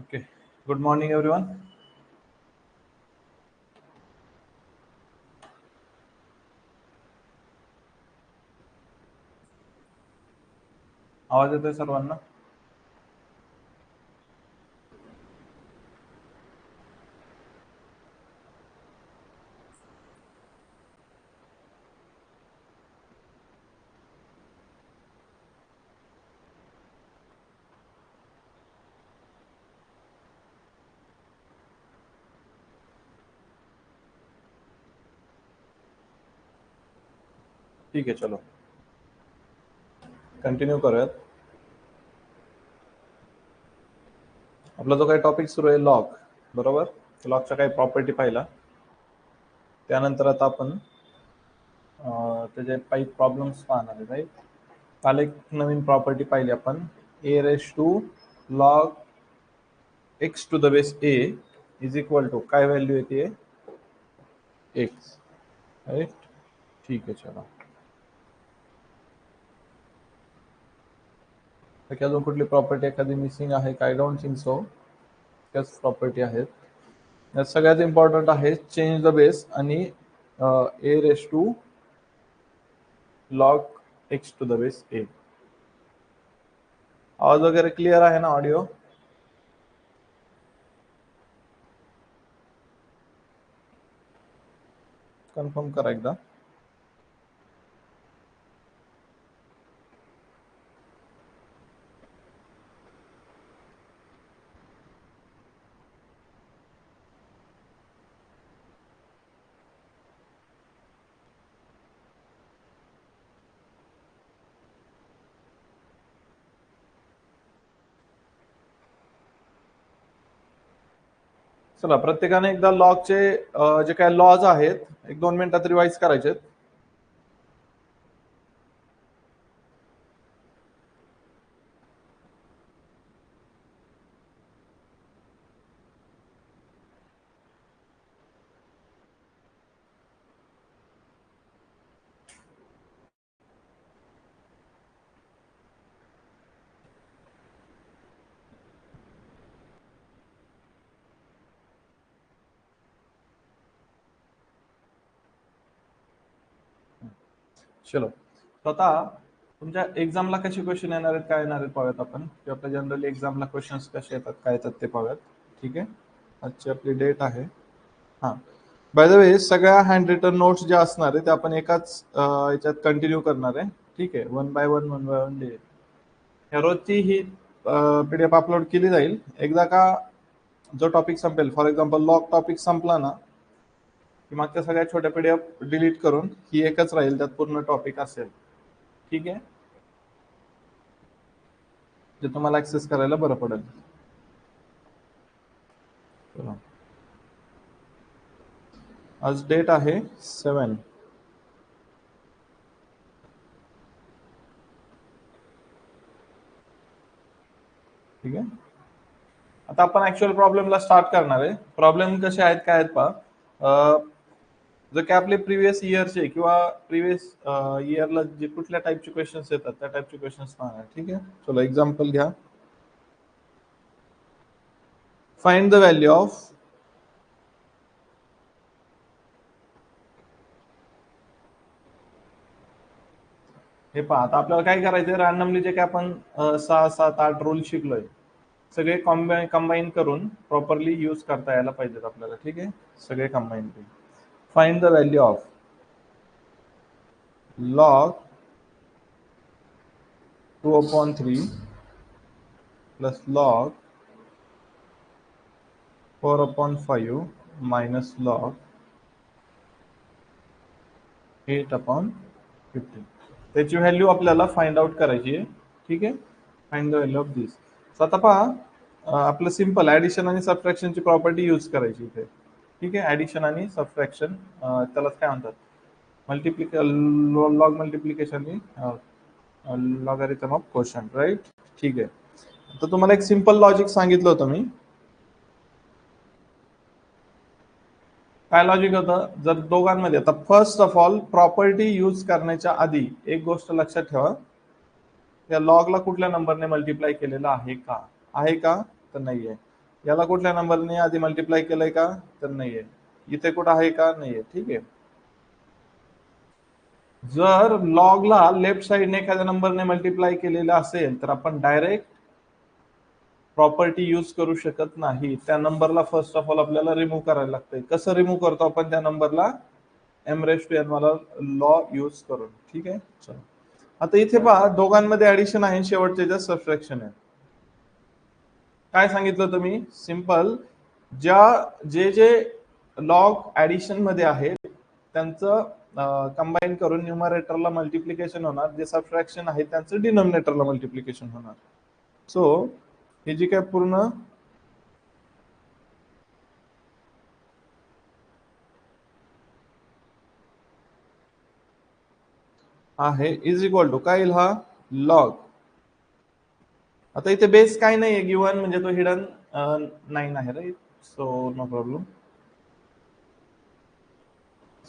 Okay, good morning everyone. आवाज येतोय सर्वांना? ठीक आहे, चलो कंटिन्यू करूयात. आपला जो काही टॉपिक सुरू आहे लॉग, बरोबर. लॉगच्या काही प्रॉपर्टी पाहिला, त्यानंतर आता आपण त्याचे काही प्रॉब्लेम्स पाहणार आहे. राईट, काल एक नवीन प्रॉपर्टी पाहिली आपण, a raise to log x to the base a is equal to काय व्हॅल्यू येते, एक्स. राईट, ठीक आहे, चला. अजून कुठली प्रॉपर्टी एखादी मिसिंग आहे काय? Don't think so. त्याच प्रॉपर्टी आहेत. यात सगळ्यात इम्पॉर्टंट आहे चेंज द बेस आणि a raise to log x to the base a. आवाज वगैरे क्लिअर आहे ना? ऑडिओ कन्फर्म करा एकदा. चला, प्रत्येकाने एकदा लॉगचे जे काय लॉज आहेत 1-2 मिनिटात रिवाइज करायचे. चलो, तर आता तुमच्या एक्झामला कसे क्वेश्चन येणार आहेत, काय येणार आहेत पाहूयात आपण. किंवा आपल्या जनरली एक्झामला क्वेश्चन्स कसे येतात, काय येतात ते पाहूयात. ठीक आहे, आजची आपली डेट आहे. हां, बाय द वे, सगळ्या हँड रिटन नोट्स ज्या असणार आहे त्या आपण एकाच याच्यात कंटिन्यू करणार आहे. ठीक आहे, वन बाय वन डे. ह्या रोजची ही पीडीएफ अपलोड केली जाईल. एकदा का जो टॉपिक संपेल, फॉर एक्झाम्पल लॉग टॉपिक संपला ना की मागच्या सगळ्या छोट्या पीडीएफ डिलीट करून ही एकच राहील, त्यात पूर्ण टॉपिक असेल. ठीक आहे, जे तुम्हाला ऍक्सेस करायला बरं पडेल. आज डेट आहे 7. ठीक आहे, आता आपण ऍक्च्युअल प्रॉब्लेमला स्टार्ट करणार आहे. प्रॉब्लेम कसे आहेत, काय आहेत पहा. जर काय आपले प्रिव्हियस इयरचे किंवा प्रिव्हियस इयरला जे कुठल्या टाईपचे क्वेश्चन्स येतात त्या टाईपचे क्वेश्चन्स पाहणार. ठीक आहे, चलो एक्झाम्पल घ्या. फाइंड द व्हॅल्यू ऑफ हे पहा. आता आपल्याला काय करायचं, रॅन्डमली जे काय आपण 6, 7, 8 रूल शिकलोय सगळे कंबाईन करून प्रॉपरली यूज करता यायला पाहिजेत आपल्याला. ठीक आहे, सगळे कंबाईन करून. Find the value of log 2/3 plus log 4/5 minus log 8/15. त्याची व्हॅल्यू आपल्याला फाइंड आउट करायची आहे. ठीक आहे, फाइंड द व्हॅल्यू ऑफ दिस. आता पहा, आपलं सिंपल ऍडिशन आणि सबट्रॅक्शनची प्रॉपर्टी यूज करायची इथे. ठीक आहे, ऍडिशन आणि सबट्रॅक्शन, त्याला काय म्हणतात, log multiplication logarithm of quotient. Right, ठीक आहे. तर तुम्हाला एक सिंपल लॉजिक सांगितलं होतं मी. काय लॉजिक होतं, जर दोघांमध्ये, आता first of all property use करण्याच्या आधी एक गोष्ट लक्षात ठेवा, या लॉगला कुठल्या नंबरने मल्टिप्लाय केलेला आहे का, तर नाहीये. याला कुठल्या नंबरने आधी मल्टिप्लाय केलंय का, तर नाहीये. इथे कुठं आहे का, नाहीये. ठीक आहे. जर लॉगला लेफ्ट साइडने एखाद्या नंबरने मल्टिप्लाय केलेलं असेल तर आपण डायरेक्ट प्रॉपर्टी यूज करू शकत नाही. त्या नंबरला फर्स्ट ऑफ ऑल आपल्याला रिमूव्ह करायला लागतंय. कसं रिमूव्ह करतो आपण त्या नंबरला, m⁻n वाला लॉ यूज करून. ठीक आहे. चला आता इथे पहा, दोघांमध्ये ऍडिशन आहे, शेवटचे जे सबट्रॅक्शन आहे. काय सांगितलं तुम्ही, सिंपल, जे जे लॉग ऍडिशन मध्ये आहेत त्यांचं कंबाईन करून न्यूमरेटरला मल्टिप्लिकेशन होणार, जे सबट्रॅक्शन आहे त्यांचं डिनॉमिनेटरला मल्टिप्लिकेशन होणार. सो हे जी काय पूर्ण आहे इज इक्वल टू काय येईल, हा लॉग. आता इथे बेस काय नाहीये गिवन, म्हणजे तो हिडन 9 आहे, right. So no problem.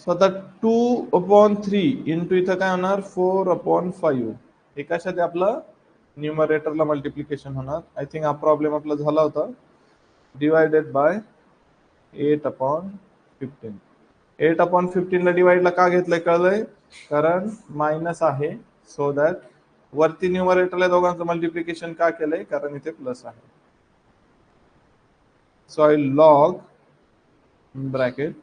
So आता 2/3 इंटू इथं काय होणार, 4/5. हे कशात आपलं न्यूमरेटरला मल्टिप्लिकेशन होणार. आय थिंक हा प्रॉब्लेम आपला झाला होता. Divided by 8/15. 8/15 ला डिवाइडला का घेतलंय कळलंय, कारण मायनस आहे. सो दॅट वरती न्यूमरेटरला दोघांचं मल्टिप्लिकेशन का केलंय, कारण इथे प्लस आहे. So I log bracket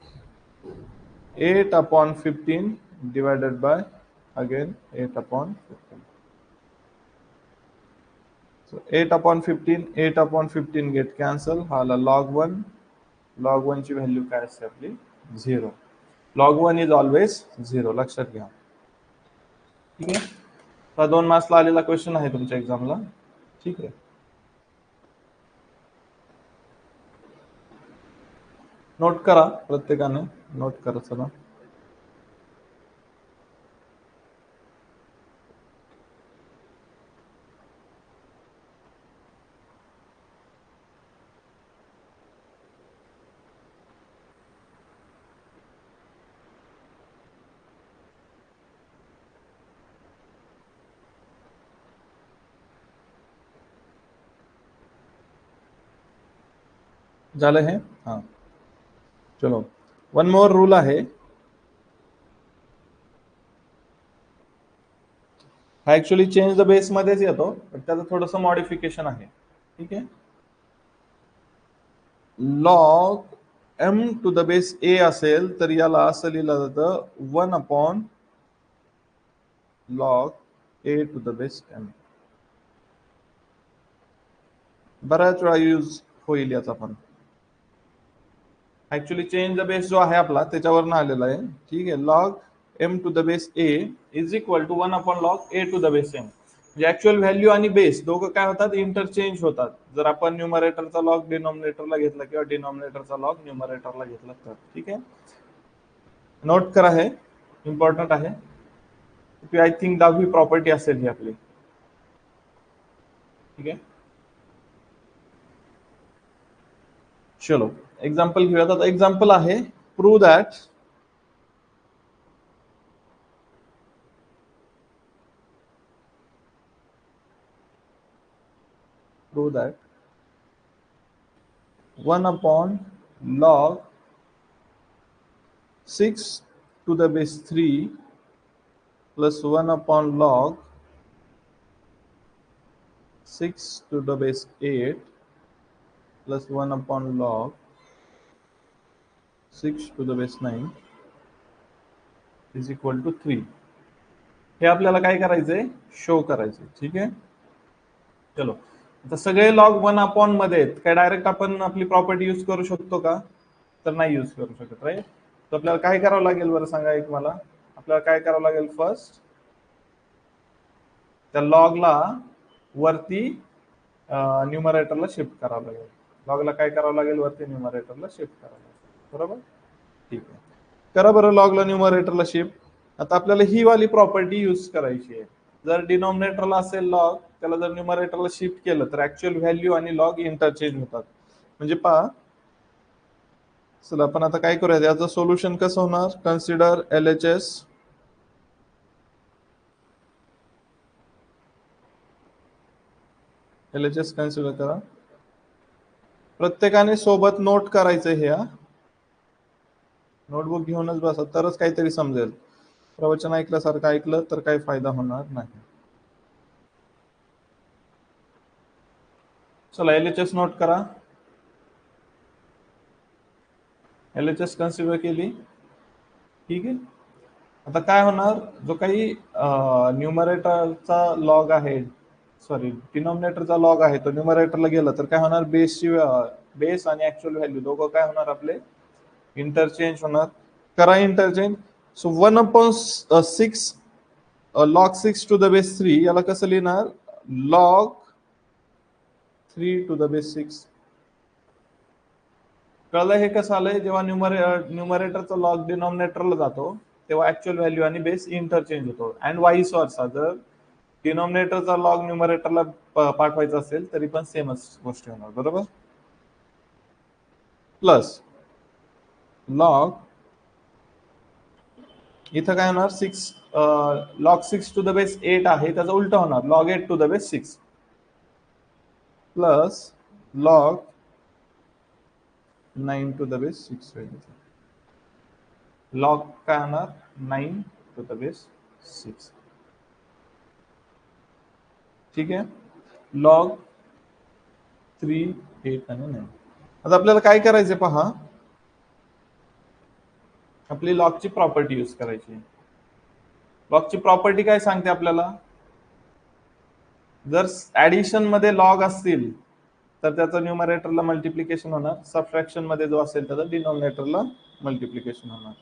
8/15 divided by again 8/15. So 8/15, 8/15 get cancel. हाला log 1. log 1 ची व्हॅल्यू काय असते आपली, 0. log 1 इज ऑलवेज 0, लक्षात घ्या. ठीक आहे. हा 2 मार्क्सला आलेला क्वेश्चन आहे तुमच्या एक्झामला. ठीक आहे. नोट करा, प्रत्येकाने नोट करा. चला झालं हे. हा चलो, वन मोर रूल आहे. हा ऍक्च्युअली चेंज द बेस मध्येच येतो, पण त्याचं थोडंसं मॉडिफिकेशन आहे. ठीक आहे. Log m to the base a असेल तर याला असं लिहिलं जातं 1/log a to the base m. बऱ्याच वेळा यूज होईल याचा पण. ऍक्च्युअली चेंज द बेस जो आहे आपला त्याच्यावरनं आलेला आहे. ठीक आहे. Log m to the base a is equal to 1/log a to the base m. म्हणजे ऍक्च्युअल व्हॅल्यू आणि बेस दोघं काय होतात, इंटरचेंज होतात. जर आपण न्यूमरेटरचा लॉग डिनॉमिनेटरला घेतला किंवा डिनॉमिनेटरचा लॉग न्यूमरेटरला घेतला तर. ठीक आहे. नोट करा, हे इम्पॉर्टंट आहे. आय थिंक 10वी प्रॉपर्टी असेल ही आपली. ठीक आहे. चलो एक्झाम्पल घेऊयात. आता एक्झाम्पल आहे, prove that prove that 1/log 6 to the base 3 plus 1/log 6 to the base 8 plus 1/log 6 to the base 9 is equal to 3. हे आपल्याला काय करायचंय, शो करायचंय. ठीक आहे. चलो आता सगळे लॉग 1/, मध्ये आहेत. काय डायरेक्ट आपण आपली प्रॉपर्टी यूज करू शकतो का, तर नाही यूज करू शकत, राईट. तर आपल्याला काय करावं लागेल बरं सांगा एक मला. आपल्याला काय करावं लागेल, फर्स्ट त्या लॉगला वरती न्यूमरेटरला शिफ्ट करावं लागेल. लॉगला काय करावं लागेल, वरती न्यूमरेटरला शिफ्ट करावं लागेल. बरोबर. ठीक आहे. करा बरं लॉगला न्यूमरेटरला शिफ्ट. आता आपल्याला ही वाली प्रॉपर्टी यूज करायची आहे. जर डिनॉमिनेटरला असेल लॉग, त्याला जर न्यूमरेटरला शिफ्ट केलं तर ऍक्च्युअल व्हॅल्यू आणि लॉग इंटरचेंज होतात. म्हणजे पहा, चला आपण आता काय करूया, याचं सोल्युशन कसं होणार. Consider LHS. LHS कन्सिडर करा. प्रत्येकाने सोबत नोट करायचं हे, नोटबुक घेऊनच बसा, तरच काहीतरी समजेल. प्रवचन ऐकल्यासारखं ऐकलं तर काही फायदा होणार नाही. चला LHS नोट करा. LHS कन्सिडर केली. ठीक आहे. आता काय होणार, जो काही न्यूमरेटरचा लॉग आहे, सॉरी डिनॉमिनेटरचा लॉग आहे, तो न्यूमरेटरला गेला तर काय होणार, बेस आणि ऍक्च्युअल व्हॅल्यू दोघं काय होणार आपले, इंटरचेंज होणार. करा interchange. So 1/6 log 6 to the base 3 याला कसं लिहिणार, log 3 to the base 6. कळलं हे कसं आलंय, जेव्हा न्यूमरेटरचा लॉग डिनॉमिनेटरला जातो तेव्हा ऍक्च्युअल व्हॅल्यू आणि बेस इंटरचेंज होतो, अँड वाईस वर्सा. जर डिनॉमिनेटरचा लॉग न्यूमरेटरला पाठवायचा असेल तरी पण सेमच गोष्ट होणार, बरोबर. प्लस लॉग, इथं काय होणार, 6 log 6 to the base 8 आहे, त्याचा उलट होणार log 8 to the base 6 plus log 9 to the base 6. Log काय होणार, 9 to the base 6. ठीक आहे. लॉग 3, 8 आणि 9. आता आपल्याला काय करायचं पहा, आपली लॉगची प्रॉपर्टी यूज करायची. लॉगची प्रॉपर्टी काय सांगते आपल्याला, जर ऍडिशन मध्ये लॉग असतील तर त्याचं न्यूमरेटरला मल्टिप्लिकेशन होणार, सबट्रॅक्शन मध्ये जो असेल त्याचं डिनॉमिनेटरला मल्टिप्लिकेशन होणार.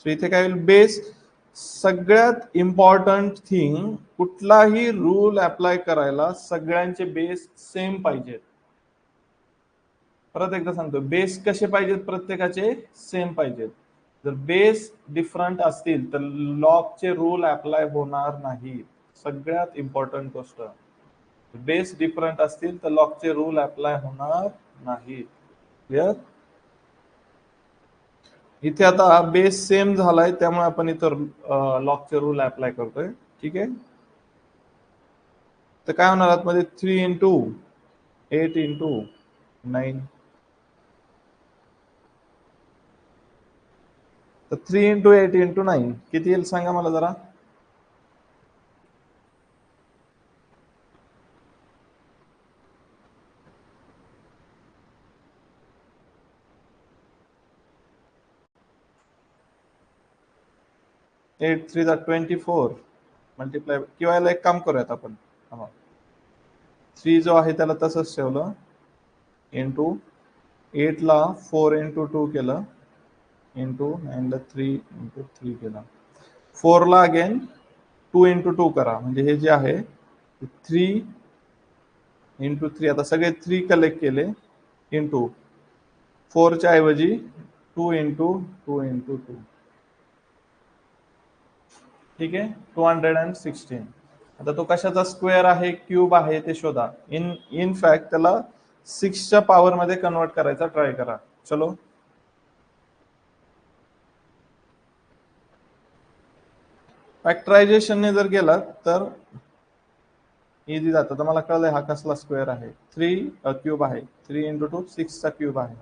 सो इथे काय होईल, बेस, सगळ्यात इम्पॉर्टंट थिंग, कुठलाही रूल अप्लाय करायला सगळ्यांचे बेस सेम पाहिजेत. परत एकदा सांगतो, बेस कसे पाहिजेत, प्रत्येकाचे सेम पाहिजेत. जर बेस डिफरंट असतील तर लॉगचे रूल अप्लाय होणार नाही. सगळ्यात इम्पॉर्टंट गोष्ट, बेस डिफरंट असतील तर लॉगचे रूल अप्लाय होणार नाही. क्लिअर. इथे आता बेस सेम झालाय त्यामुळे आपण इथं लॉगचे रूल अप्लाय करतोय. ठीक आहे. तर काय होणार आतमध्ये, 3 into 8 into 9. तर 3 into 8 into 9 किती येईल सांगा मला जरा. एट 3 24 मल्टिप्लाय, किंवा याला एक काम करूयात आपण, 3 जो आहे त्याला तसंच ठेवलं, इंटू 8 ला 4 into 2 केलं, इंटू 9 ला 3 into 3 केलं, 4 ला अगेन 2 into 2 करा, म्हणजे हे जे आहे 3 into 3, आता सगळे 3 कलेक्ट केले, इंटू 4 च्या ऐवजी 2 into 2 into 2. ठीक आहे. 216. आता तो कशाचा स्क्वेअर आहे, क्यूब आहे ते शोधा. इन फॅक्ट त्याला 6च्या पॉवर मध्ये कन्वर्ट करायचा ट्राय करा. चलो, फॅक्टरायझेशनने जर गेला तर इझी जातं. तर मला कळलंय हा कसला स्क्वेअर आहे, 3 क्यूब आहे, 3 into 2 6चा क्यूब आहे.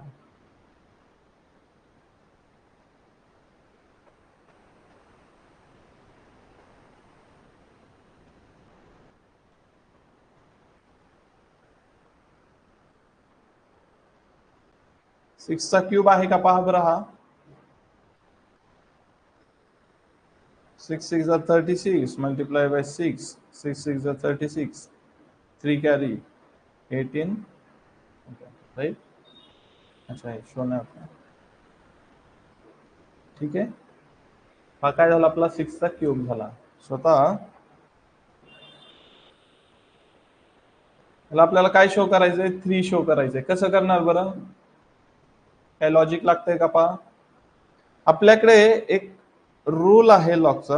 सिक्सचा क्यूब आहे का पहा बरं. हा 6 6 36 मल्टीप्लाय बाय 6, 6 6 36, 3 कॅरी 18, राईट. अच्छा, हे शो नाही होत. ठीक आहे. हा काय झाला, आपला 6चा क्यूब झाला. स्वतः आपल्याला काय शो करायचंय, 3 शो करायचंय. कसं करणार बरं, काय लॉजिक लागतंय का पहा. आपल्याकडे एक रूल आहे लॉगचा,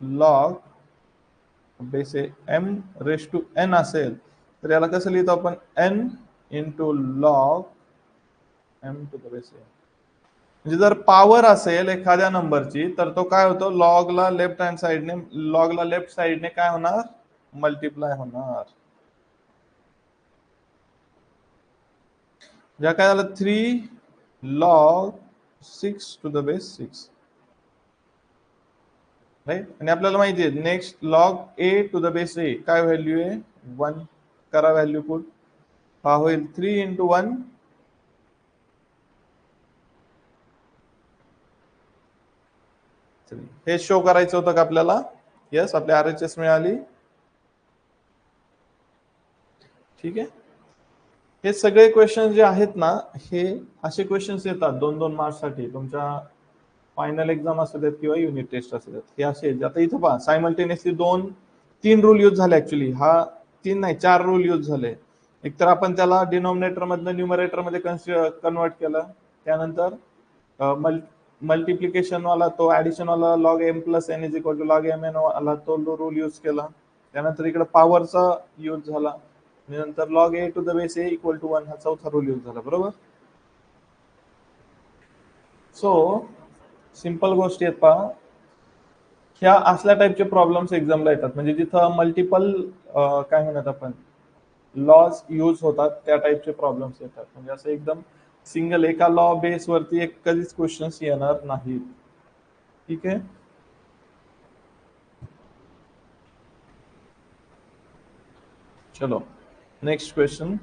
log base m raise to n असेल तर याला कसं लिहितो आपण, n into log m to the base n. म्हणजे जर पॉवर असेल एखाद्या नंबरची तर तो काय होतो, लॉगला लेफ्ट हँड साइडने, लॉगला लेफ्ट साइडने काय होणार, मल्टिप्लाय होणार. ज्या काय झालं 3 log 6 to the base 6, right. आणि आपल्याला माहिती आहे next log a to the base a काय व्हॅल्यू आहे 1. करा व्हॅल्यू पुट, हा होईल 3 into 1 3. हे शो करायचं होतं का आपल्याला? यस, आपली RHS मिळाली. ठीक आहे. हे सगळे क्वेश्चन जे आहेत ना, हे असे क्वेश्चन्स येतात 2-2 मार्क्ससाठी तुमच्या फायनल एक्झाम असू देत किंवा युनिट टेस्ट असू देत. हे असे आता इथं पहा सायमल्टेनियसली 3 रूल यूज झाले. ऍक्च्युली हा 3 नाही 4 रूल यूज झाले. एक तर आपण त्याला डिनॉमिनेटर मधनं न्यूमरेटर मध्ये कन्वर्ट केलं, त्यानंतर मल्टिप्लिकेशन वाला तो ऍडिशन वाला log M plus N is equal to log M N वाला तो रूल यूज केला, त्यानंतर इकडे पॉवरचा यूज झाला, आणि नंतर log A to the base A equal to 1 हा चौथा रूल यूज झाला. बरोबर. सो सिंपल गोष्टी आहेत पहा, ह्या असल्या टाईपचे प्रॉब्लेम्स एक्झामला येतात, म्हणजे जिथं मल्टिपल काय म्हणत आपण लॉज यूज होतात त्या टाईपचे प्रॉब्लेम्स येतात. म्हणजे असं एकदम सिंगल एका लॉ बेस वरती एक कधीच क्वेश्चन्स येणार नाहीत. ठीक आहे. चलो next question.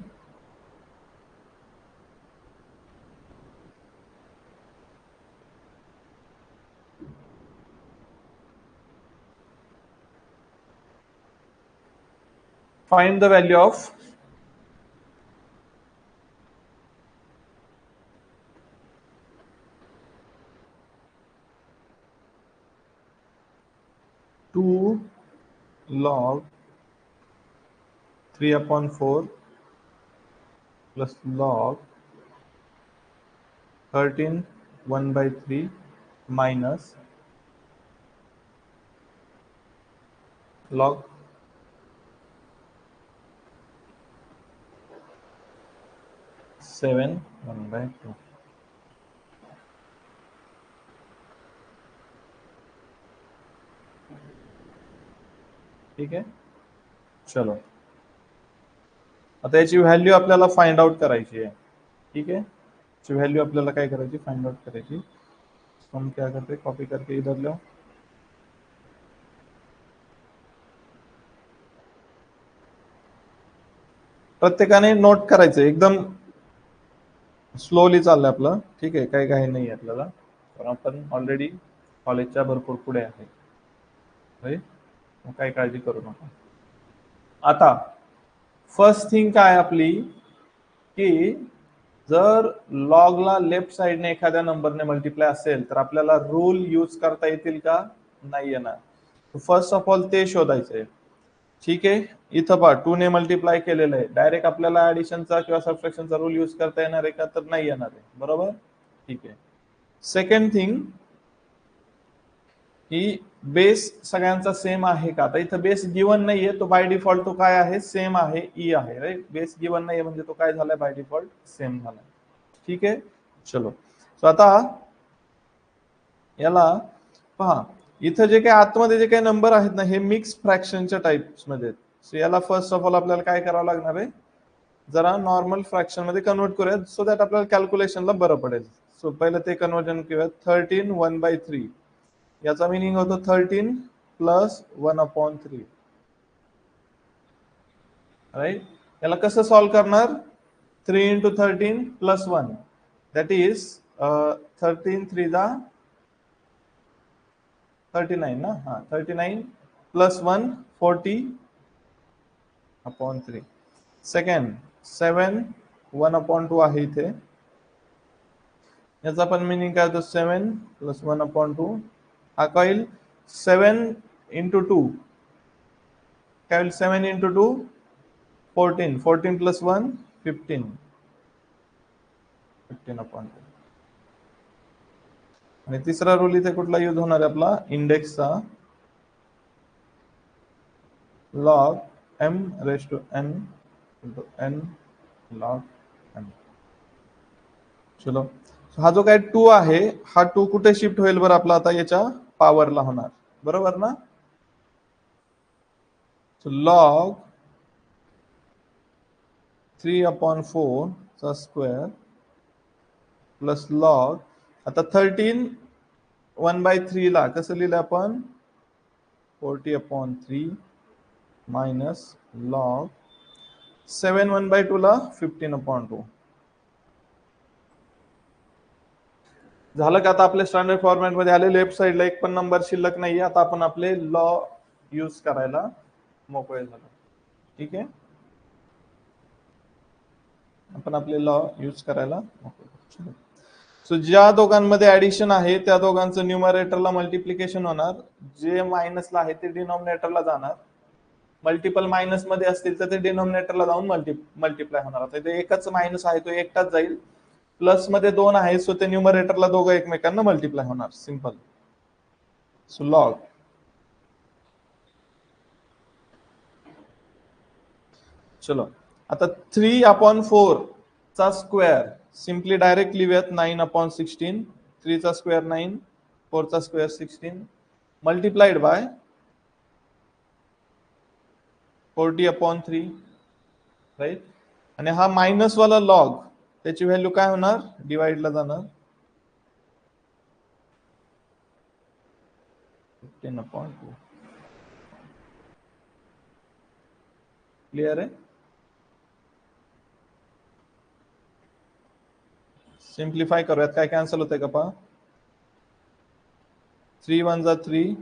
Find the value of two log 3/4 plus log 13 1/3 minus log 7 1/2. ठीक आहे. चलो आता याची व्हॅल्यू आपल्याला फाइंड आउट करायची आहे. ठीक है, याची व्हॅल्यू आपल्याला काय करायची फाइंड आउट करायची. हम क्या करते कॉपी करके इधर लो. प्रत्येकाने नोट करायचं, एकदम स्लोली चाललंय आपलं. ठीक आहे, काही काही नाही आपल्याला, कारण आपण ऑलरेडी कॉलेजच्या भरपूर पुढे आहे. काही काळजी करू नका. आता फर्स्ट थिंग काय आपली की जर लॉगला लेफ्ट साइडने एखाद्या नंबरने मल्टिप्लाय असेल तर आपल्याला रूल यूज करता येतील का? नाही येणार. फर्स्ट ऑफ ऑल ते शोधायचंय. ठीक आहे. इथं पहा 2 ने मल्टिप्लाय केलेलं आहे, डायरेक्ट आपल्याला ऍडिशनचा किंवा सबट्रॅक्शनचा रूल यूज करता येणार आहे का? तर नाही येणार आहे. बरोबर. ठीक आहे. सेकंड थिंग की बेस सगळ्यांचा सेम आहे का? आता इथं बेस गिवन नाहीये, तो बाय डिफॉल्ट तो काय आहे सेम आहे, ई आहे. राईट. बेस गिवन नाहीये म्हणजे तो काय झालाय बाय डिफॉल्ट सेम झालाय. ठीक आहे. चलो सो आता याला पहा, इथं जे काही आतमध्ये जे काही नंबर आहेत ना हे मिक्स फ्रॅक्शनच्या टाइप्स मध्ये आहेत. सो याला फर्स्ट ऑफ ऑल आपल्याला काय करावं लागणार आहे, जरा नॉर्मल फ्रॅक्शन मध्ये कन्वर्ट करूया सो दॅट आपल्याला कॅल्क्युलेशनला बरं पडेल. सो पहिलं ते कन्वर्जन करूया. 13 1/3 याचा मिनिंग होतो 13 प्लस 1/3. राईट. याला कसं सॉल्व्ह करणार? 3 into 13 plus 1 that is 13 3 जा 39 ना. हा 39 plus 1 40/3. सेकंड 7 1/2 आहे इथे, याचा पण मिनिंग काय होतं 7 plus 1/2. हा काय 7 into 2 काय होईल 7 into 2 14 14 plus 1 15 15/2. आणि तिसरा रूल इथे कुठला यूज होणार आहे आपला इंडेक्सचा, log m raised to n into n log m. चलो हा जो काय 2 आहे हा 2 कुठे शिफ्ट होईल बरं आपला आता याच्या पॉवरला होणार. बरोबर ना. log 3/4 चा स्क्वेअर प्लस लॉग, आता 13 1/3 ला कसं लिहिलं आपण, 40/3 मायनस लॉग 7 1/2 ला 15/2. झालं का? आता आपल्या स्टँडर्ड फॉर्मॅट मध्ये आले. लेफ्ट साइडला एक पण नंबर शिल्लक नाहीये. आता आपण आपले लॉ यूज करायला मोकळे झालो. ठीक आहे, आपण आपले लॉ यूज करायला मोकळे. सो ज्या दोघांमध्ये ऍडिशन आहे त्या दोघांचं न्यूमरेटरला मल्टिप्लिकेशन होणार, जे मायनसला आहे ते डिनॉमिनेटरला जाणार, मल्टिपल मायनस मध्ये असतील तर ते डिनॉमिनेटरला जाऊन मल्टिप्लाय होणार. आता ते एकच मायनस आहे तो एकटाच जाईल, प्लस मध्ये 2 आहे सो ते न्यूमरेटरला दोघं एकमेकांना मल्टिप्लाय होणार. सिंपल. सो लॉग, चलो आता 3/4 चा स्क्वेअर सिंपली डायरेक्ट लिहूयात. 9/16, 3 चा स्क्वेअर 9, 4 चा स्क्वेअर 16 मल्टिप्लाइड बाय 40/3, राईट. आणि हा मायनस वाला लॉग, त्याची व्हॅल्यू काय होणार, डिवाइडला जाणार, 15/2. क्लिअर आहे? सिंप्लिफाय करूयात. काय कॅन्सल होतंय का पहा. 3 1 जा 3,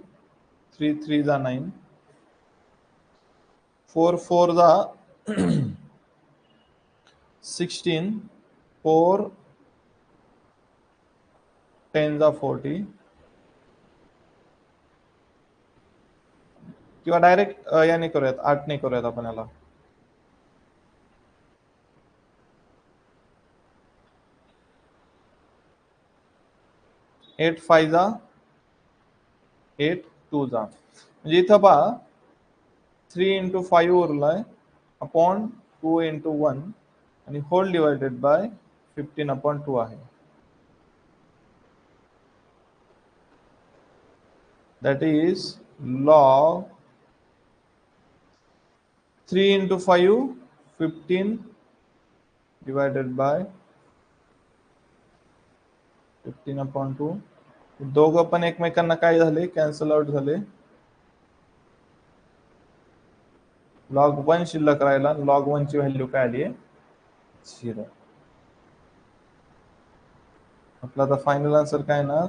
3 3 जा 9, 4 4 जा 16, 4 10 जा 40, किंवा डायरेक्ट याने करूयात, 8 ने करूयात आपण याला. 8 5 जा 8 2 जा, म्हणजे इथं पहा 3 × 5 उरलाय अपॉन 2 × 1 आणि होल डिवायडेड बाय 15/2 आहे. That is log 3 × 5 15 divided by 15/2. दोघं पण एकमेकांना काय झाले, कॅन्सल आउट झाले. लॉग 1 शिल्लक राहिला. लॉग 1 ची व्हॅल्यू काय आली आहे, 0. आपला आता फायनल आन्सर काय येणार,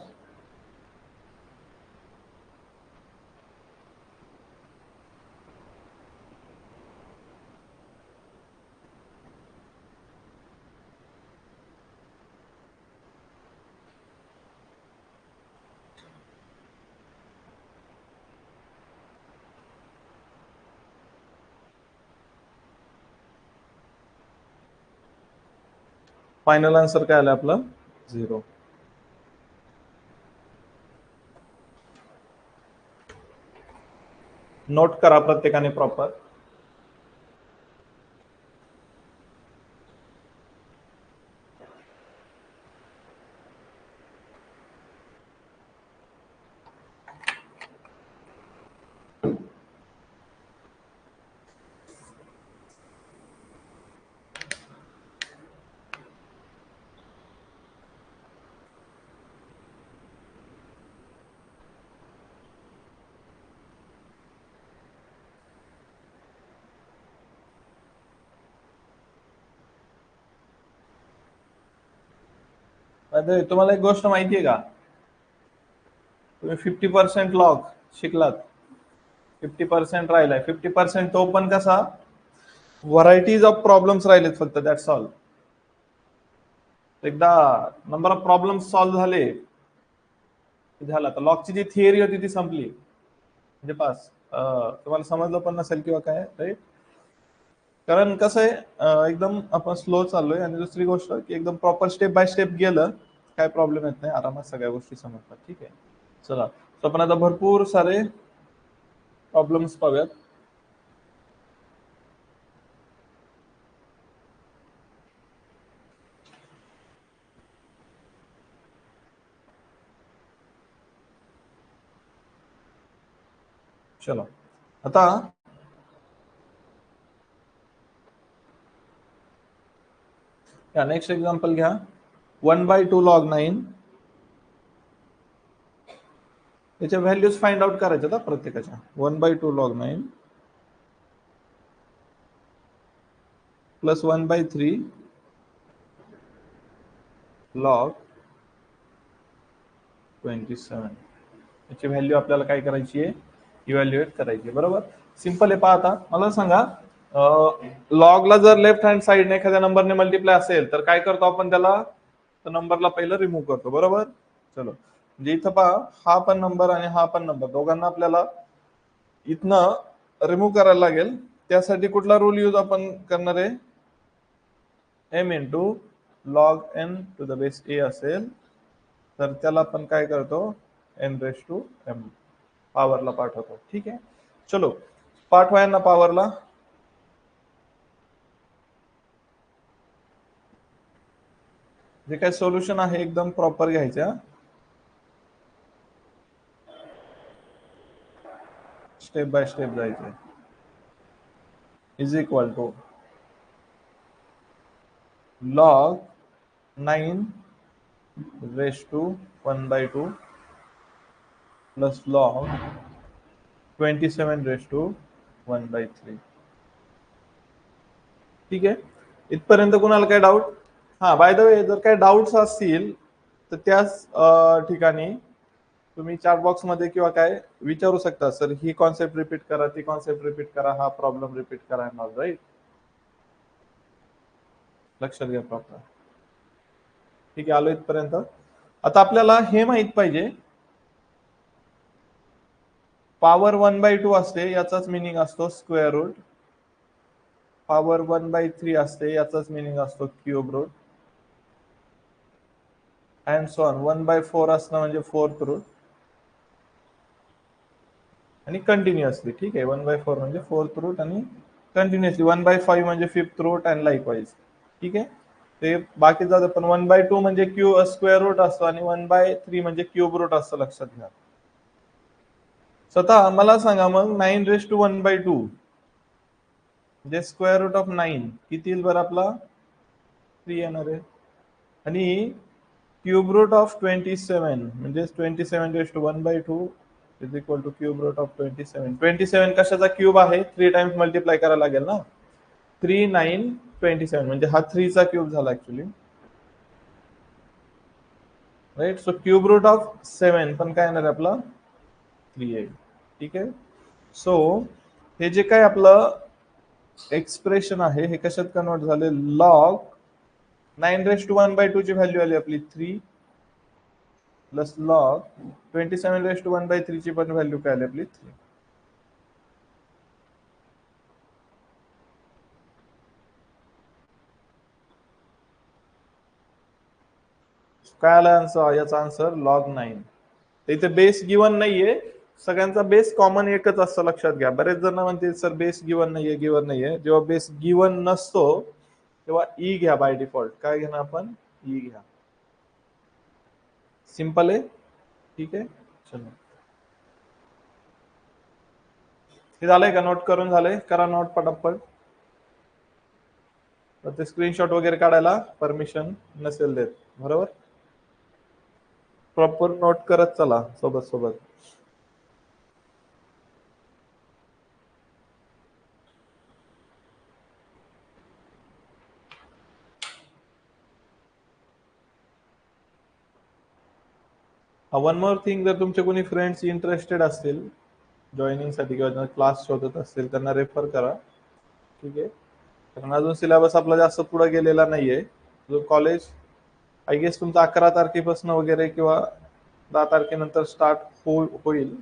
फायनल आन्सर काय आलं आपलं, 0. नोट करा प्रत्येकाने प्रॉपर. तुम्हाला एक गोष्ट माहितीये का, तुम्ही 50% लॉग शिकलात, 50% राहिलाय. 50% तो पण कसा, व्हरायटीज ऑफ प्रॉब्लेम्स राहिलेत फक्त, दॅट्स ऑल. एकदा नंबर ऑफ प्रॉब्लेम सॉल्व्ह झाले झालं. आता लॉगची जी थिअरी होती ती संपली, म्हणजे पास. तुम्हाला समजलं पण नसेल किंवा काय, राईट. कारण कसं आहे, एकदम आपण स्लो चाललोय. आणि दुसरी गोष्ट की एकदम प्रॉपर स्टेप बाय स्टेप गेलं काय प्रॉब्लेम येत नाही, आरामात सगळ्या गोष्टी समजतात. ठीक आहे, चला. तर आपण आता भरपूर सारे प्रॉब्लेम्स पाहूयात. चलो आता नेक्स्ट एक्झाम्पल घ्या. 1/2 log 9 याच्या व्हॅल्यूज फाइंड आउट करायच्या ना प्रत्येकाच्या. 1/2 log 9 प्लस 1/3 log 27 याची व्हॅल्यू आपल्याला काय करायची आहे, इव्हॅल्युएट करायची आहे. बरोबर, सिंपल आहे. पहा आता मला सांगा, लॉगला जर लेफ्ट हँड साइडने एखाद्या नंबरने मल्टिप्लाय असेल तर काय करतो आपण, त्याला नंबरला पहिलं रिमूव्ह करतो. बरोबर, चलो म्हणजे इथं पहा, हा पण नंबर आणि हा पण नंबर, दोघांना आपल्याला इथनं रिमूव्ह करायला लागेल. त्यासाठी कुठला रूल यूज आपण करणार आहे, m into log n to the base a असेल तर त्याला आपण काय करतो, n⁻m पॉवरला पाठवतो. ठीक आहे, चलो पाठवा यांना पॉवरला. जे काही सोल्युशन आहे एकदम प्रॉपर घ्यायचं, स्टेप बाय स्टेप जायचं. Is equal to log 9 raised to 1/2 plus log 27 raised to 1/3. ठीक आहे, इथपर्यंत कुणाला काय डाऊट? हा, बाय द वे जर काही डाऊट्स असतील तर त्याच ठिकाणी तुम्ही चॅट बॉक्स मध्ये किंवा काय विचारू शकता, सर ही कॉन्सेप्ट रिपीट करा, ती कॉन्सेप्ट रिपीट करा, हा प्रॉब्लेम रिपीट करा, राईट. लक्षात घ्या प्रॉपर. ठीक आहे, आलो इथपर्यंत. आता आपल्याला हे माहित पाहिजे, पॉवर 1/2 असते याचाच मिनिंग असतो स्क्वेअर रूट, पॉवर 1/3 असते याचाच मिनिंग असतो cube root, and so on. 1/4 असणं म्हणजे फोर्थ रूट आणि कंटिन्युअसली. ठीक आहे, 1/4 म्हणजे फोर्थ रूट आणि कंटिन्युअसली. 1/5 म्हणजे फिफ्थ रूट अँड लाईकवाईज. ठीक आहे, ते बाकी जातं, पण 1/2 म्हणजे स्क्वेअर रूट असतो आणि 1/3 म्हणजे क्यूब रूट असतं, लक्षात घ्या. स्वतः मला सांगा मग, 9⁻1/2 म्हणजे स्क्वेअर रूट ऑफ 9 किती येईल बरं आपला, 3 येणार आहे. आणि क्यूब रूट ऑफ 27 म्हणजे 27⁻1/2 is equal to cube root of 27. 27 कशाचा क्यूब आहे, 3 टाइम्स मल्टिप्लाय करायला लागेल ना. 3 9 27 म्हणजे हा 3 चा क्यूब झाला actually, right. So cube root of 7 पण काय येणार आपला 3 आहे. ठीक आहे, सो हे जे काय आपलं एक्सप्रेशन आहे हे कशात कन्वर्ट झाले, लॉग 9⁻1/2 ची व्हॅल्यू आली आपली 3 प्लस लॉग 27⁻1/3 ची पण व्हॅल्यू काय आली आपली 3. काय आला याचा आन्सर, लॉग 9. इथे बेस गिवन नाहीये, सगळ्यांचा बेस कॉमन एकच असतं, लक्षात घ्या. बरेच जण म्हणतील सर बेस गिवन नाहीये, गिवन नाहीये. जेव्हा बेस गिवन नसतो तेव्हा ई घ्या बाय डिफॉल्ट. काय घेणार आपण, ई घ्या. सिंपल आहे. ठीक आहे, चलो हे झालंय का, नोट करून झालंय, करा नोट पटापट. ते स्क्रीनशॉट वगैरे काढायला परमिशन नसेल देत, बरोबर. प्रॉपर नोट करत चला सोबत सोबत. वन मोर थिंग, जर तुमचे कोणी फ्रेंड्स इंटरेस्टेड असतील जॉईनिंग साठी किंवा क्लास शोधत असतील त्यांना रेफर करा. ठीक आहे, कारण अजून सिलेबस आपला जास्त पुढे गेलेला नाहीये. जो कॉलेज आय गेस तुमचा 11 तारखेपासून वगैरे किंवा 10 तारखेनंतर स्टार्ट होईल.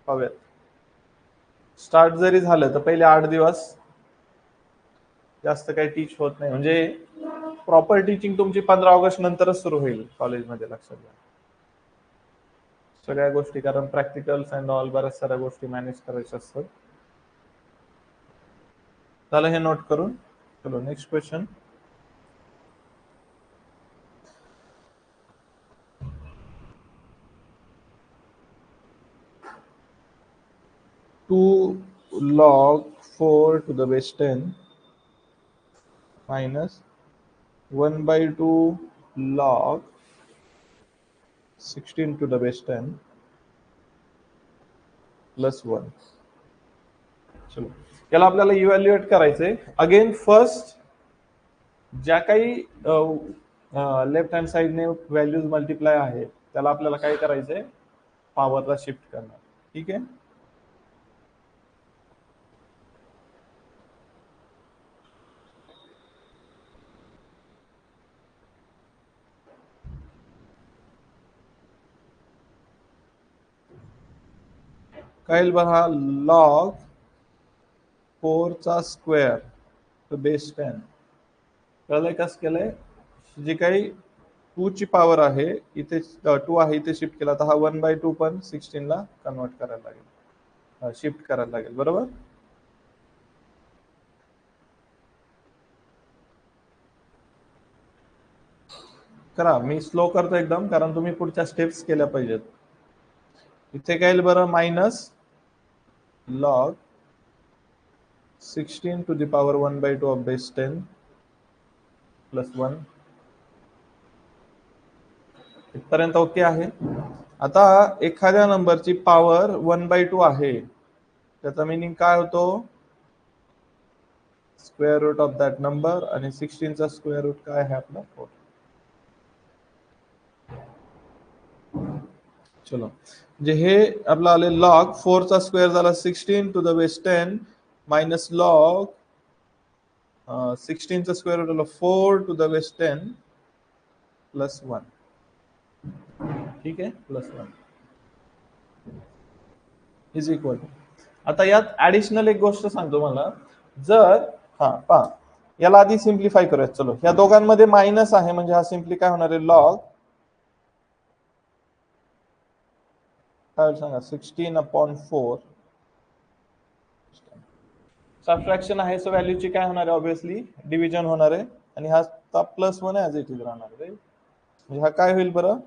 पाहूयात, स्टार्ट जरी झालं तर पहिले 8 दिवस जास्त काही टीच होत नाही, म्हणजे प्रॉपर टीचिंग तुमची 15 ऑगस्ट नंतरच सुरू होईल कॉलेजमध्ये, लक्षात घ्या सगळ्या गोष्टी, कारण प्रॅक्टिकल्स अँड ऑल बऱ्याच साऱ्या गोष्टी मॅनेज करायच्या असतात. झालं हे नोट करून. चलो next question. Two log 4 to the base 10 minus 1/2 log 16 to the base 10 plus 1. चलो, याला आपल्याला इव्हॅल्युएट करायचंय. अगेन फर्स्ट ज्या काही लेफ्ट हँड साइडने व्हॅल्यूज मल्टिप्लाय आहे त्याला आपल्याला काय करायचंय, पॉवरला शिफ्ट करणार. ठीक आहे. काय बघा, लॉग 4 चा स्क्वेअर टू बेस 10. कळलंय कसं केलंय? जी काही 2 ची पॉवर आहे इथे 2 आहे इथे शिफ्ट केला तर हा 1/2 पण 16 ला कन्वर्ट करायला लागेल, शिफ्ट करायला लागेल. बरोबर. करा, मी स्लो करतो एकदम कारण तुम्ही पुढच्या स्टेप्स केल्या पाहिजेत. इथे काय येईल बरं, minus log 16 to the power 1/2 of base 10 plus 1. इथपर्यंत ओके आहे. आता एखाद्या नंबरची पॉवर 1/2 आहे त्याचा मिनिंग काय होतो, square root of that number, आणि 16 चा स्क्वेअर रूट काय आहे आपला 4. चलो, म्हणजे हे आपलं आले लॉग 4 चा स्क्वेअर झाला 16 to the base 10 minus log 16 चा स्क्वेअर रूट आला 4 टू द बेस 10 प्लस 1. ठीक आहे, प्लस 1 इज इक्वल टू. आता यात ऍडिशनल एक गोष्ट सांगतो मला. जर पहा, याला आधी सिम्प्लिफाय करूयात. चलो, या दोघांमध्ये मायनस आहे म्हणजे हा सिम्पली काय होणार आहे, लॉग काय सांगा 16/4. सबट्रॅक्शन आहे सो व्हॅल्यूची काय होणार आहे, ऑब्विसली डिव्हिजन होणार आहे, आणि हा प्लस 1 ॲज इट इज राहणार आहे. म्हणजे हा काय होईल बरं,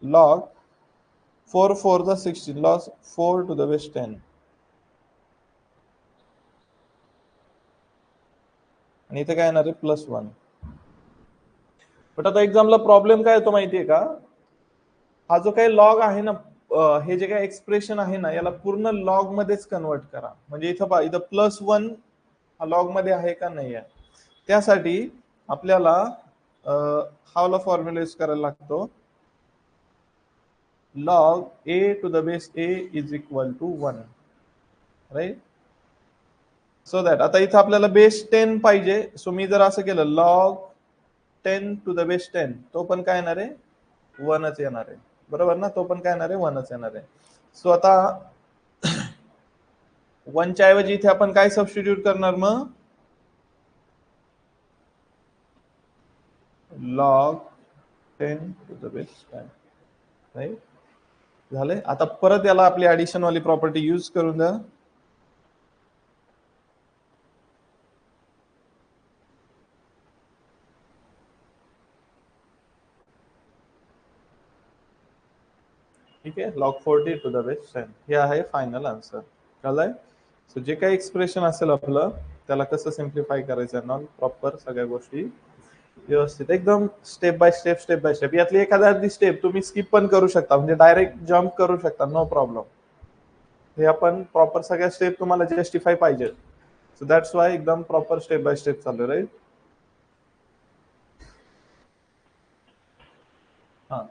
लॉग 4 4 चा 16 लॉग 4 टू द बेस 10, आणि इथे काय येणार आहे प्लस 1. बट आता एक्झामला प्रॉब्लेम काय येतो माहितीये का, हा जो काही लॉग आहे ना, हे जे काही एक्सप्रेशन आहे ना, याला पूर्ण लॉग मध्येच कन्वर्ट करा. म्हणजे इथं पहा, इथं प्लस 1 हा लॉग मध्ये आहे का नाही आहे, त्यासाठी आपल्याला हा वाला फॉर्म्युला यूज करायला लागतो, log a to the base a is equal to 1. Right. So that आता इथं आपल्याला बेस 10 पाहिजे. सो मी जर असं केलं लॉग 10 टू द बेस 10, तो पण काय येणार आहे, 1च येणार आहे. बरोबर ना, तो पण काय येणार आहे, 1च येणार आहे. सो आता 1 च्या ऐवजी इथे आपण काय सबस्टिट्यूट करणार, मग log 10 to the base 10. Right, झालंय. आता परत याला आपली ऍडिशन वाली प्रॉपर्टी यूज करून द्या. ठीक आहे, लॉग 40 टू द बेस 10 हे आहे फायनल आन्सर. कळलंय. सो जे काही एक्सप्रेशन असेल आपलं त्याला कसं सिम्प्लिफाय करायचं ना, प्रॉपर सगळ्या गोष्टी व्यवस्थित एकदम step by step step by step. यातली एखादी स्टेप तुम्ही स्किप पण करू शकता, म्हणजे डायरेक्ट जम्प करू शकता, नो प्रॉब्लेम. हे आपण प्रॉपर सगळ्या स्टेप तुम्हाला जस्टिफाय पाहिजे, सो दॅट्स वाय एकदम प्रॉपर स्टेप बाय स्टेप चालू. राईट. हा,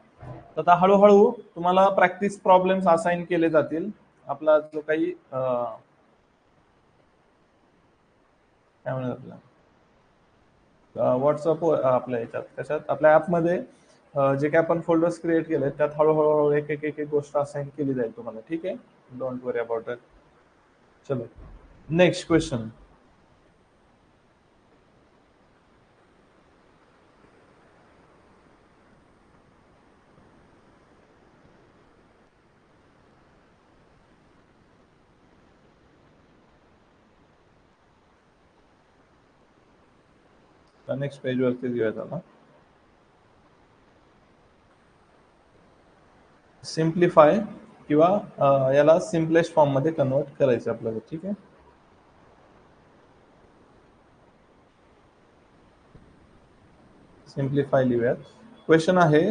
आता हळूहळू तुम्हाला प्रॅक्टिस प्रॉब्लेम्स असाइन केले जातील. आपला जो काही काय म्हणतात आपला व्हॉट्सअप आपल्या याच्यात कशात आपल्या ऍपमध्ये जे काही आपण फोल्डर्स क्रिएट केले त्यात हळूहळू एक एक एक एक गोष्ट असाइन केली जाईल तुम्हाला. ठीक आहे, डोंट वरी अबाउट इट. चलो, नेक्स्ट क्वेश्चन. नेक्स्ट पेज वरती घेऊया त्याला. सिम्प्लिफाय किंवा याला सिम्पलेस्ट फॉर्म मध्ये कन्वर्ट करायचं आपल्याला. ठीक आहे, सिम्प्लिफाय लिहूयात. क्वेश्चन आहे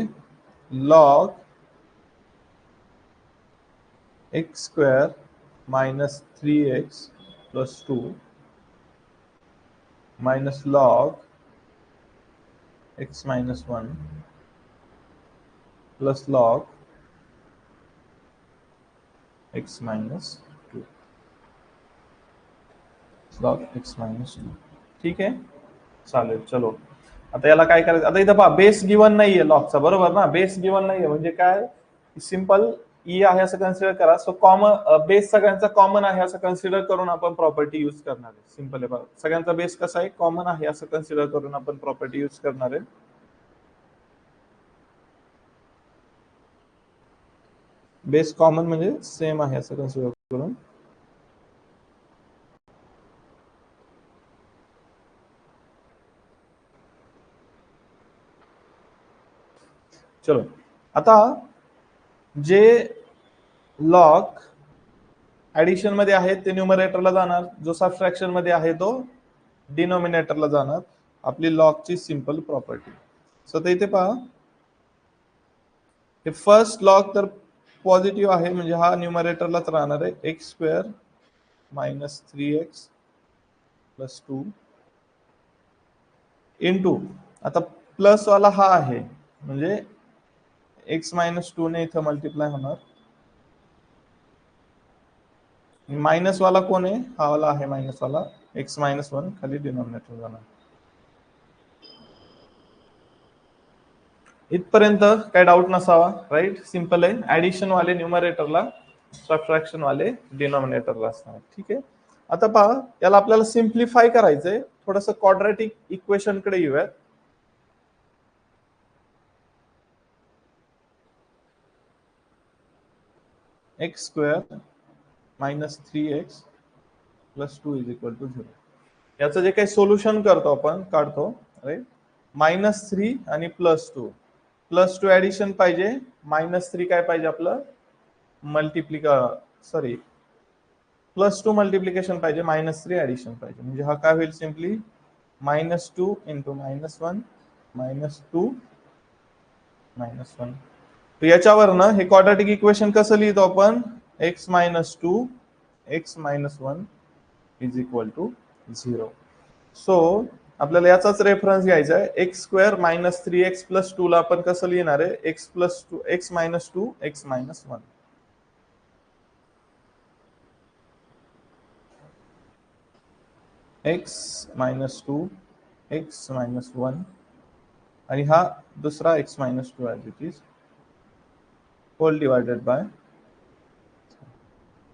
log x square minus 3x plus 2 minus log x minus 1 plus log x minus 2 log x minus 2. ठीक आहे, चालेल. चलो आता याला काय करायचं, आता इथं पहा बेस गिवन नाहीये लॉगचा, बरोबर ना. बेस गिवन नाहीये म्हणजे काय, सिंपल ई आहे असं कन्सिडर करा. सो कॉमन बेस सगळ्यांचा कॉमन आहे असं कन्सिडर करून आपण प्रॉपर्टी यूज करणार आहे. सिंपल आहे बघा, सगळ्यांचा बेस कसा आहे, कॉमन आहे असं कन्सिडर करून आपण प्रॉपर्टी यूज करणार आहे. बेस कॉमन म्हणजे सेम आहे असं कन्सिडर करून. चलो आता जे लॉग ऍडिशन मध्ये आहे ते न्यूमरेटरला जाणार, जो सबट्रॅक्शन मध्ये आहे तो डिनोमिनेटरला जाणार. आपली लॉगची सिंपल प्रॉपर्टी. सो तर इथे पहा, हे फर्स्ट लॉग तर पॉझिटिव्ह आहे म्हणजे हा न्यूमरेटरलाच राहणार आहे. X square minus 3x plus 2 into, आता प्लस वाला हा आहे म्हणजे एक्स मायनस 2 ने इथं मल्टिप्लाय होणार. मायनस वाला कोण आहे, हा वाला आहे मायनस वाला, एक्स मायनस 1 खाली डिनॉमिनेटर जाणार. इथपर्यंत काय डाऊट नसावा, राईट. सिंपल आहे. ऍडिशन वाले न्यूमरेटरला, सबट्रॅक्शन वाले डिनॉमिनेटरला असणार. ठीक आहे. आता पहा, याला आपल्याला सिम्प्लिफाय करायचंय. थोडस क्वाड्रॅटिक इक्वेशन कडे येऊयात. X square minus 3x plus 2 is equal to 0. याचं जे काही सोल्युशन करतो आपण, काढतो, राईट. -3 आणि +2, +2 ऍडिशन पाहिजे, -3 काय पाहिजे आपलं, सॉरी +2 मल्टिप्लिकेशन पाहिजे, -3 ऍडिशन पाहिजे. म्हणजे हा काय होईल, सिम्पली -2 इंटू -1 -2 -1. तर याच्यावरनं हे क्वाड्रॅटिक इक्वेशन कसं लिहितो आपण, x minus 2 x minus 1 is equal to 0. So आपल्याला याचाच रेफरन्स घ्यायचा आहे. X square minus 3x plus 2 ला आपण कसं लिहिणार आहे, X plus 2 X minus 2 X minus 1. X minus 2 X minus 1 आणि हा दुसरा X minus 2 as it is, whole divided by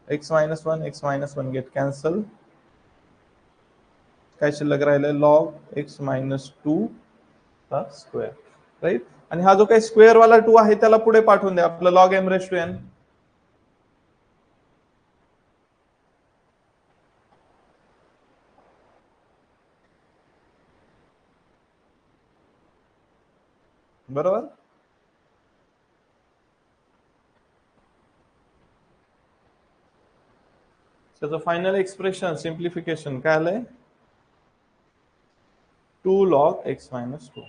X minus 1 X minus 1 get cancel. काय शिल्लक राहिलंय, लॉग एक्स मायनस 2 चा स्क्वेअर, राईट. आणि हा जो काही स्क्वेअर वाला 2 आहे त्याला पुढे पाठवून द्या, आपलं log M raise to N. बरोबर. त्याचं फायनल एक्सप्रेशन सिम्प्लिफिकेशन काय आलंय, 2 लॉग एक्स मायनस 2.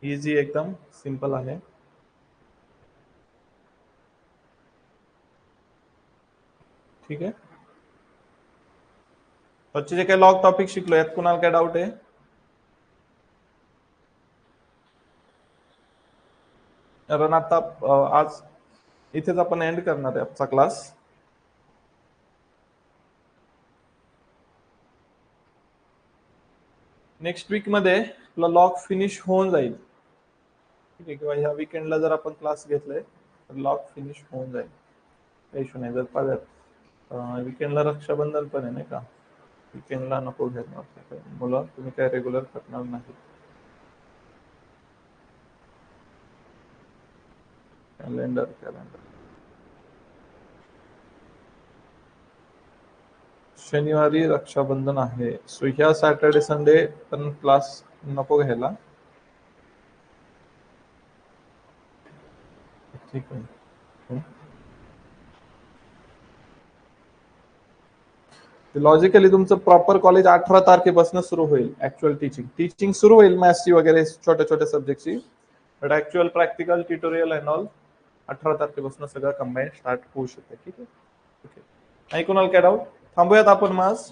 इझी, एकदम सिंपल आहे. ठीक आहे. बच्चे जे काही लॉग टॉपिक शिकलो यात कुणाला काय डाऊट आहे, कारण आता आज इथेच आपण एंड करणार आहे आजचा क्लास. नेक्स्ट वीक मध्ये आपला लॉग फिनिश होऊन जाईल. ठीक आहे, किंवा ह्या वीकेंडला जर आपण क्लास घेतले तर लॉग फिनिश होऊन जाईल, काही इश्यू नाही. जर पाहिजे वीकेंडला रक्षाबंधन पण आहे नाही का, वीकेंडला नको घेणार मुलं, तुम्ही काय रेग्युलर करणार नाही. कॅलेंडर शनिवारी रक्षाबंधन आहे, सो ह्या सॅटर्डे संडे पण क्लास नको घ्यायला. ठीक आहे. लॉजिकली तुमचं प्रॉपर कॉलेज 18 तारखेपासून सुरू होईल. ऍक्च्युअल टीचिंग सुरू होईल मॅथ्सची वगैरे छोट्या छोट्या सब्जेक्टची, but actual practical tutorial and all 18 तारखेपासून सगळं कंबाईन स्टार्ट होऊ शकते. ठीक आहे. ओके, नाही कोणाला काय डाऊट? थांबूयात आपण आज.